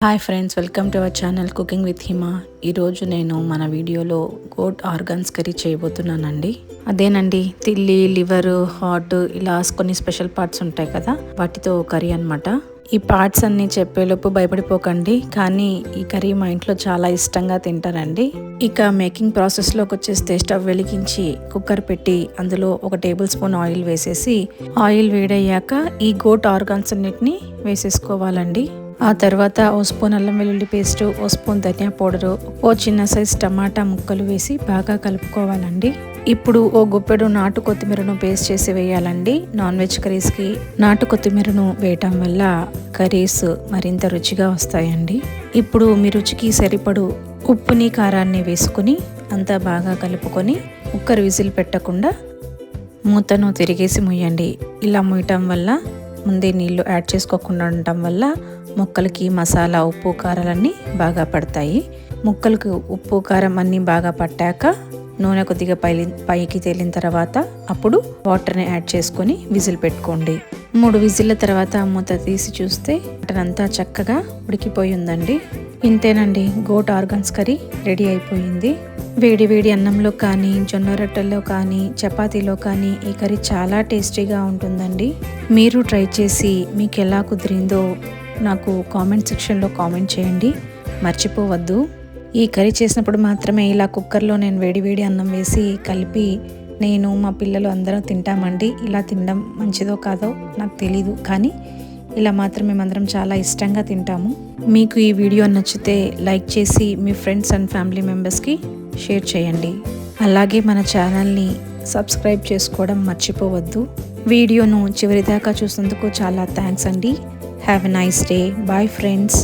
Hi friends, welcome to our channel cooking with Hima. ఈరోజు నేను మన వీడియోలో గోట్ ఆర్గాన్స్ కర్రీ చేయబోతున్నానండి. అదేనండి, తిల్లి, లివర్, హార్ట్ ఇలా కొన్ని స్పెషల్ పార్ట్స్ ఉంటాయి కదా, వాటితో కర్రీ అనమాట. ఈ పార్ట్స్ అన్ని చెప్పేలోపు భయపడిపోకండి, కానీ ఈ కర్రీ మా ఇంట్లో చాలా ఇష్టంగా తింటారండి. ఇక మేకింగ్ ప్రాసెస్లోకి వచ్చేస్తే స్టవ్ వెలిగించి కుక్కర్ పెట్టి అందులో 1 టేబుల్ స్పూన్ ఆయిల్ వేసేసి, ఆయిల్ వేడయ్యాక ఈ గోట్ ఆర్గాన్స్ అన్నిటిని వేసేసుకోవాలండి. ఆ తర్వాత ఓ స్పూన్ అల్లం వెల్లుల్లి పేస్ట్, ఓ స్పూన్ ధనియా పౌడరు, ఓ చిన్న సైజ్ టమాటా ముక్కలు వేసి బాగా కలుపుకోవాలండి. ఇప్పుడు ఓ గుప్పెడు నాటు కొత్తిమీరను పేస్ట్ చేసి వేయాలండి. నాన్ వెజ్ కర్రీస్కి నాటు కొత్తిమీరను వేయటం వల్ల కర్రీస్ మరింత రుచిగా వస్తాయండి. ఇప్పుడు మీ రుచికి సరిపడు ఉప్పుని, కారాన్ని వేసుకుని అంతా బాగా కలుపుకొని కుక్కర్ విజిల్ పెట్టకుండా మూతను తిరిగేసి ముయ్యండి. ఇలా ముయ్యటం వల్ల ముందే నీళ్లు యాడ్ చేసుకోకుండా ఉండటం వల్ల ముక్కలకి మసాలా, ఉప్పు, కారాలన్నీ బాగా పడతాయి. ముక్కలకు ఉప్పు, కారం అన్నీ బాగా పట్టాక నూనె కొద్దిగా పైకి తేలిన తర్వాత అప్పుడు వాటర్ని యాడ్ చేసుకొని విజిల్ పెట్టుకోండి. 3 విజిల్ల తర్వాత మూత తీసి చూస్తే మటన్ అంతా చక్కగా ఉడికిపోయి ఉందండి. ఇంతేనండి, గోట్ ఆర్గాన్స్ కర్రీ రెడీ అయిపోయింది. వేడి వేడి అన్నంలో కానీ, జొన్న రొట్టెల్లో కానీ, చపాతీలో కానీ ఈ కర్రీ చాలా టేస్టీగా ఉంటుందండి. మీరు ట్రై చేసి మీకు ఎలా కుదిరిందో నాకు కామెంట్ సెక్షన్లో కామెంట్ చేయండి, మర్చిపోవద్దు. ఈ కర్రీ చేసినప్పుడు మాత్రమే ఇలా కుక్కర్లో నేను వేడి అన్నం వేసి కలిపి నేను, మా పిల్లలు అందరం తింటామండి. ఇలా తినడం మంచిదో కాదో నాకు తెలీదు, కానీ ఇలా మాత్రం మేమందరం చాలా ఇష్టంగా తింటాము. మీకు ఈ వీడియో నచ్చితే లైక్ చేసి మీ ఫ్రెండ్స్ అండ్ ఫ్యామిలీ మెంబర్స్కి షేర్ చేయండి. అలాగే మన ఛానల్ని సబ్స్క్రైబ్ చేసుకోవడం మర్చిపోవద్దు. వీడియోను చివరిదాకా చూసినందుకు చాలా థ్యాంక్స్ అండి. Have a nice day. Bye friends.